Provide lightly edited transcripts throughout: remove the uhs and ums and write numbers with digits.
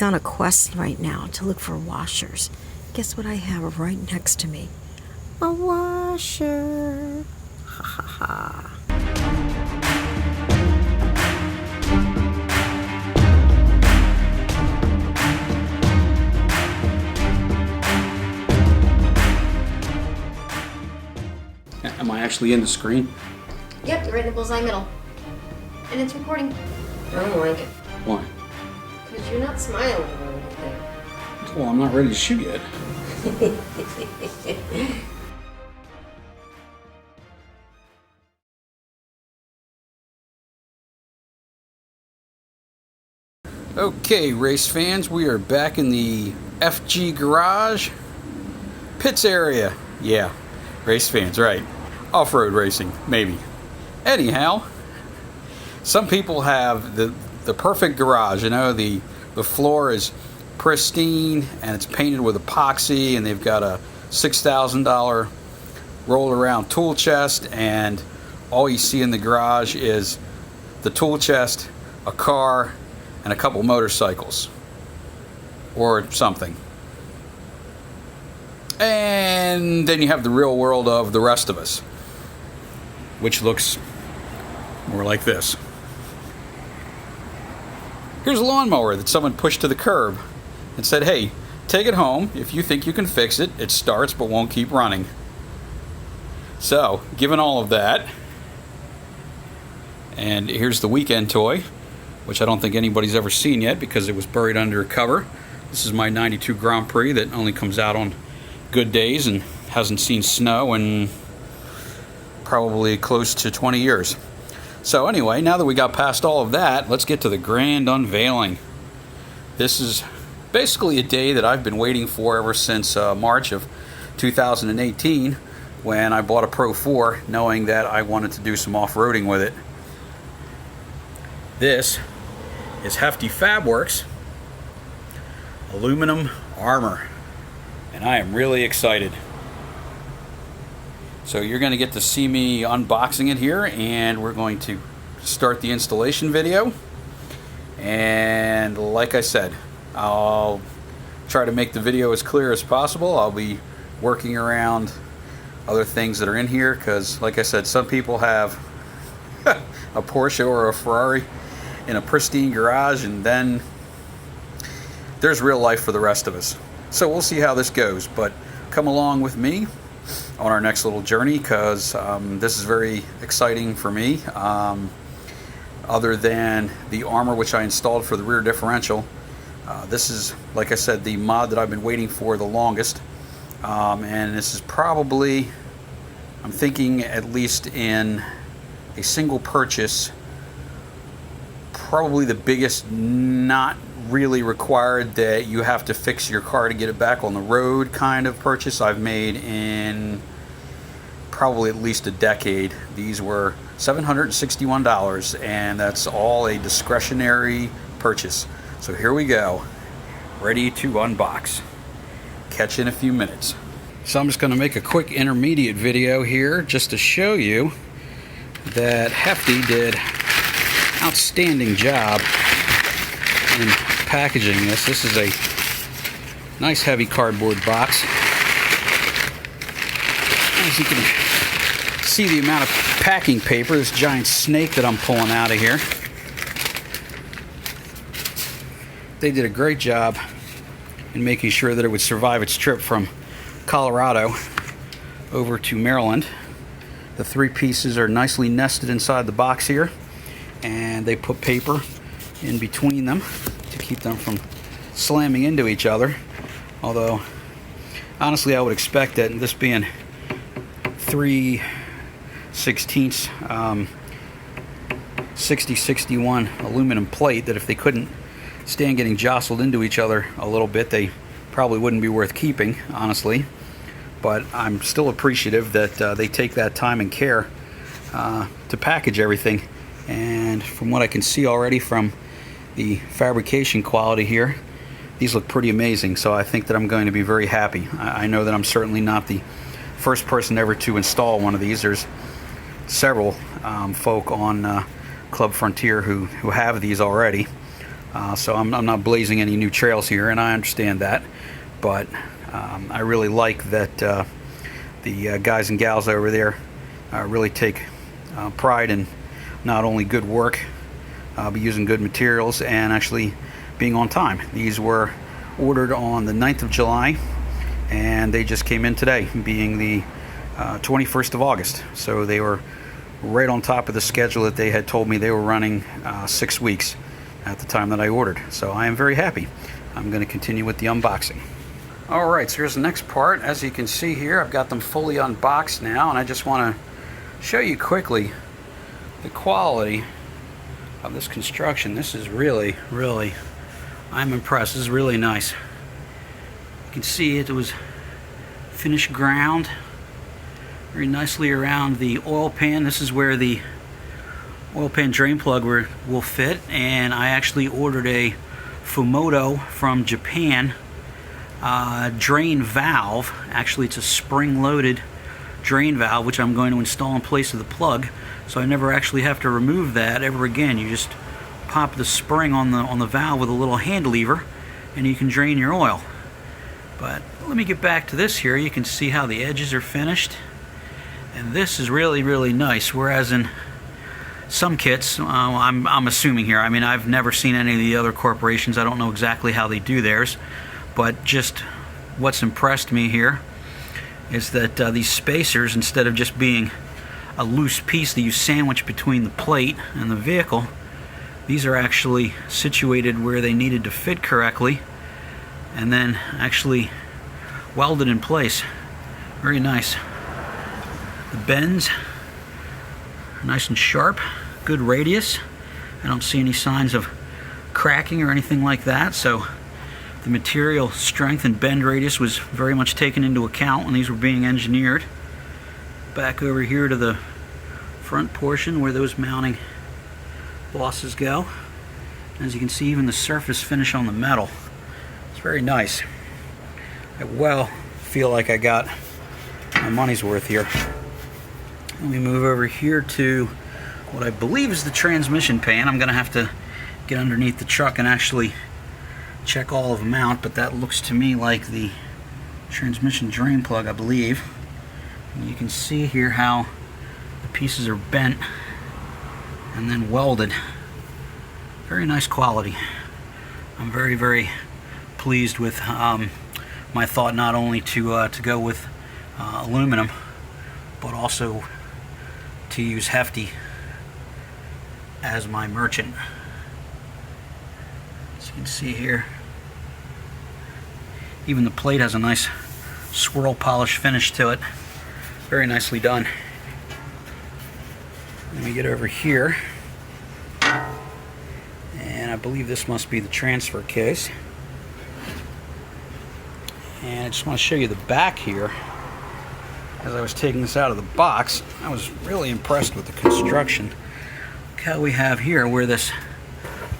He's on a quest right now to look for washers. Guess what I have right next to me? A washer. Ha ha ha. Am I actually in the screen? Yep, you're right in the bullseye middle. And it's recording. I don't like it. Why? Because you're not smiling or anything. Well, I'm not ready to shoot yet. Okay, race fans, we are back in the FG garage pits area. Yeah, race fans, right. Off-road racing, maybe. Anyhow, some people have the perfect garage. You know, the floor is pristine and it's painted with epoxy, and they've got a $6,000 rolled around tool chest, and all you see in the garage is the tool chest, a car, and a couple motorcycles or something. And then you have the real world of the rest of us, which looks more like this. Here's a lawnmower that someone pushed to the curb and said, hey, take it home. If you think you can fix it, it starts but won't keep running. So, given all of that, and here's the weekend toy, which I don't think anybody's ever seen yet because it was buried under a cover. This is my 92 Grand Prix that only comes out on good days and hasn't seen snow in probably close to 20 years. So anyway, now that we got past all of that, let's get to the grand unveiling. This is basically a day that I've been waiting for ever since March of 2018, when I bought a Pro 4 knowing that I wanted to do some off-roading with it. This is Hefty Fabworks aluminum armor, and I am really excited. So you're going to get to see me unboxing it here, and we're going to start the installation video. And like I said, I'll try to make the video as clear as possible. I'll be working around other things that are in here because, like I said, some people have a Porsche or a Ferrari in a pristine garage, and then there's real life for the rest of us. So we'll see how this goes, but come along with me on our next little journey, because this is very exciting for me. Other than the armor which I installed for the rear differential, this is, like I said, the mod that I've been waiting for the longest, and this is probably, I'm thinking at least in a single purchase, probably the biggest not really required that you have to fix your car to get it back on the road kind of purchase I've made in probably at least a decade. These were $761, and that's all a discretionary purchase. So here we go, ready to unbox. Catch you in a few minutes. So I'm just going to make a quick intermediate video here just to show you that Hefty did outstanding job in packaging this. This is a nice heavy cardboard box. As you can see the amount of packing paper, this giant snake that I'm pulling out of here. They did a great job in making sure that it would survive its trip from Colorado over to Maryland. The three pieces are nicely nested inside the box here, and they put paper in between them to keep them from slamming into each other. Although, honestly, I would expect that this being 3/16 6061 aluminum plate, that if they couldn't stand getting jostled into each other a little bit, they probably wouldn't be worth keeping, honestly. But I'm still appreciative that they take that time and care to package everything. And from what I can see already from the fabrication quality here, these look pretty amazing. So I think that I'm going to be very happy. I know that I'm certainly not the first person ever to install one of these. There's several folk on Club Frontier who have these already. So I'm not blazing any new trails here, and I understand that. But I really like that the guys and gals over there really take pride in not only good work, but using good materials and actually being on time. These were ordered on the 9th of July, and they just came in today, being the 21st of August. So they were right on top of the schedule that they had told me they were running 6 weeks at the time that I ordered. So I am very happy. I'm going to continue with the unboxing. Alright, so here's the next part. As you can see here, I've got them fully unboxed now, and I just want to show you quickly the quality of this construction. This is really, I'm impressed. This is really nice. You can see it was finished ground very nicely around the oil pan. This is where the oil pan drain plug will fit, and I actually ordered a Fumoto from Japan drain valve. Actually, it's a spring-loaded drain valve, which I'm going to install in place of the plug, so I never actually have to remove that ever again. You just pop the spring on the valve with a little hand lever, and you can drain your oil. But let me get back to this here. You can see how the edges are finished, and this is really nice. Whereas in some kits, I'm assuming here, I mean, I've never seen any of the other corporations. I don't know exactly how they do theirs, but just what's impressed me here is that these spacers, instead of just being a loose piece that you sandwich between the plate and the vehicle, these are actually situated where they needed to fit correctly, and then actually welded in place. Very nice. The bends are nice and sharp, good radius. I don't see any signs of cracking or anything like that, so the material strength and bend radius was very much taken into account when these were being engineered. Back over here to the front portion where those mounting bosses go. As you can see, even the surface finish on the metal, it's very nice. I well feel like I got my money's worth here. Let me move over here to what I believe is the transmission pan. I'm gonna have to get underneath the truck and actually check all of them out, but that looks to me like the transmission drain plug, I believe. And you can see here how the pieces are bent and then welded. Very nice quality. I'm very pleased with my thought not only to go with aluminum, but also to use Hefty as my merchant. As you can see here, even the plate has a nice swirl polish finish to it. Very nicely done. Let me get over here, and I believe this must be the transfer case. And I just want to show you the back here. As I was taking this out of the box, I was really impressed with the construction. Look how we have here where this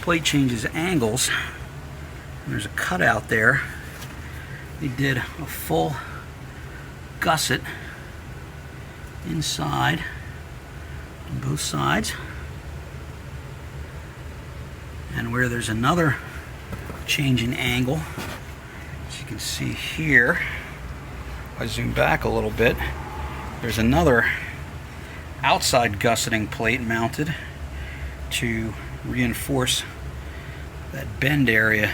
plate changes angles. There's a cutout there. They did a full gusset inside on both sides. And where there's another change in angle, as you can see here, if I zoom back a little bit, there's another outside gusseting plate mounted to reinforce that bend area.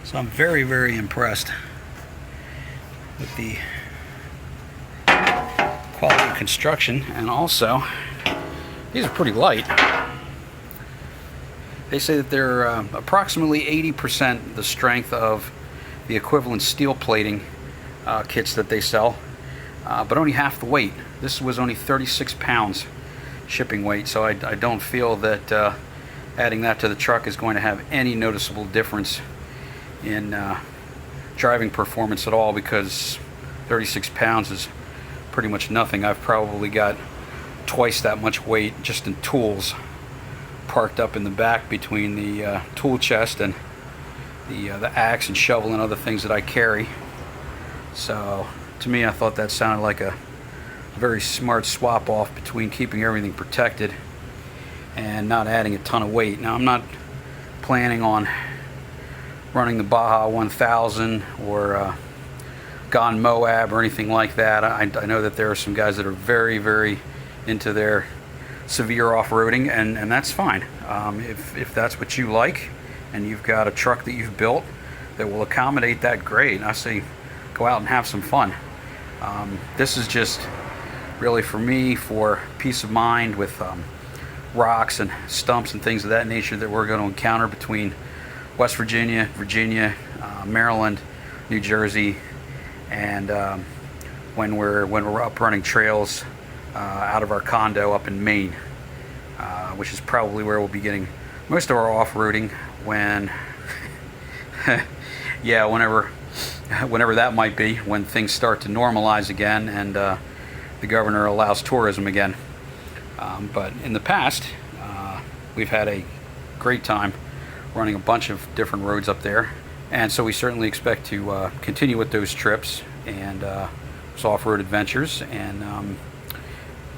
So I'm very impressed with the quality of construction, and also these are pretty light. They say that they're approximately 80% the strength of the equivalent steel plating kits that they sell, but only half the weight. This was only 36 pounds shipping weight, so I don't feel that adding that to the truck is going to have any noticeable difference in driving performance at all, because 36 pounds is pretty much nothing. I've probably got twice that much weight just in tools parked up in the back between the tool chest and the axe and shovel and other things that I carry. So to me, I thought that sounded like a very smart swap off between keeping everything protected and not adding a ton of weight. Now I'm not planning on running the Baja 1000 or Gone Moab or anything like that. I know that there are some guys that are very, very into their severe off-roading, and that's fine. If that's what you like and you've got a truck that you've built that will accommodate that, great. I say go out and have some fun. This is just really for me for peace of mind with rocks and stumps and things of that nature that we're going to encounter between West Virginia, Maryland, New Jersey, and when we're up running trails out of our condo up in Maine, which is probably where we'll be getting most of our off-roading when yeah, whenever that might be, when things start to normalize again and the governor allows tourism again. But in the past, we've had a great time running a bunch of different roads up there, and so we certainly expect to continue with those trips and off-road adventures, and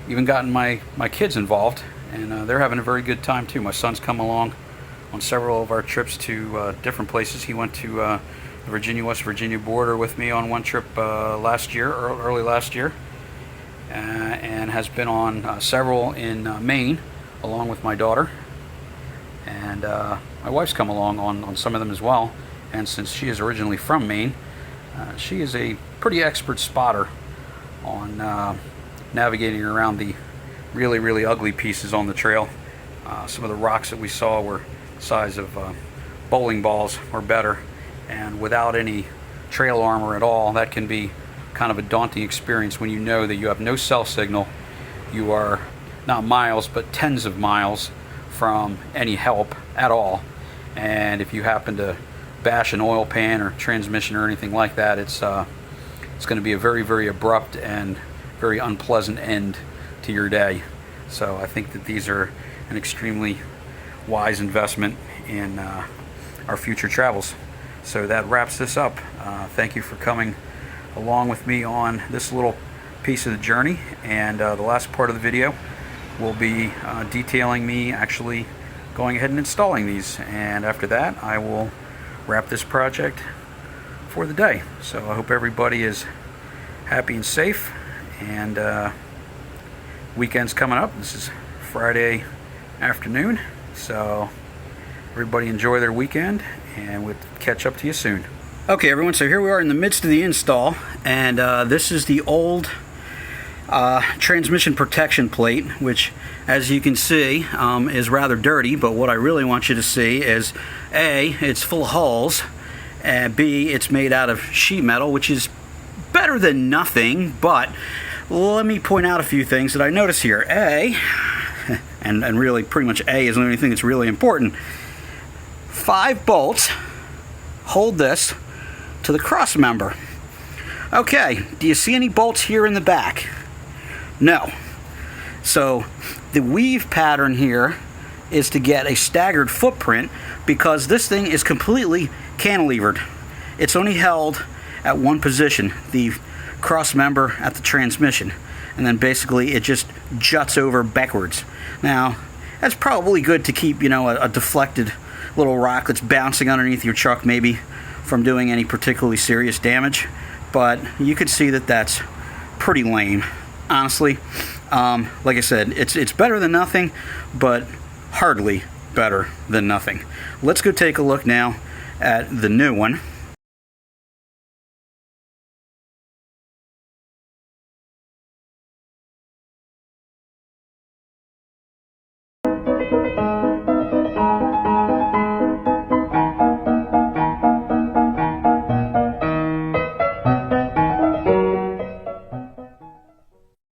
even gotten my kids involved, and they're having a very good time too. My son's come along on several of our trips to different places. He went to the Virginia-West Virginia border with me on one trip last year, early last year, and has been on several in Maine along with my daughter, and my wife's come along on some of them as well. And since she is originally from Maine, she is a pretty expert spotter on navigating around the really, really ugly pieces on the trail. Some of the rocks that we saw were the size of bowling balls or better, and without any trail armor at all, that can be kind of a daunting experience when you know that you have no cell signal. You are not miles but tens of miles from any help at all, and if you happen to bash an oil pan or transmission or anything like that, it's going to be a very, very abrupt and very unpleasant end to your day. So I think that these are an extremely wise investment in our future travels. So that wraps this up. Thank you for coming along with me on this little piece of the journey, and the last part of the video will be detailing me actually going ahead and installing these, and after that I will wrap this project for the day. So I hope everybody is happy and safe, and weekend's coming up. This is Friday afternoon, so everybody enjoy their weekend, and we'll catch up to you soon. Okay everyone, so here we are in the midst of the install, and this is the old transmission protection plate, which as you can see is rather dirty, but what I really want you to see is A, it's full of holes, and B, it's made out of sheet metal, which is better than nothing. But let me point out a few things that I notice here. A, and really pretty much A is the only thing that's really important, 5 bolts hold this to the cross member. Okay, do you see any bolts here in the back? No. So the weave pattern here is to get a staggered footprint, because this thing is completely cantilevered. It's only held at one position, the cross member at the transmission, and then basically it just juts over backwards. Now that's probably good to keep, you know, a deflected little rock that's bouncing underneath your truck maybe from doing any particularly serious damage, but you could see that that's pretty lame, honestly. Like I said, it's better than nothing, but hardly better than nothing. Let's go take a look now at the new one.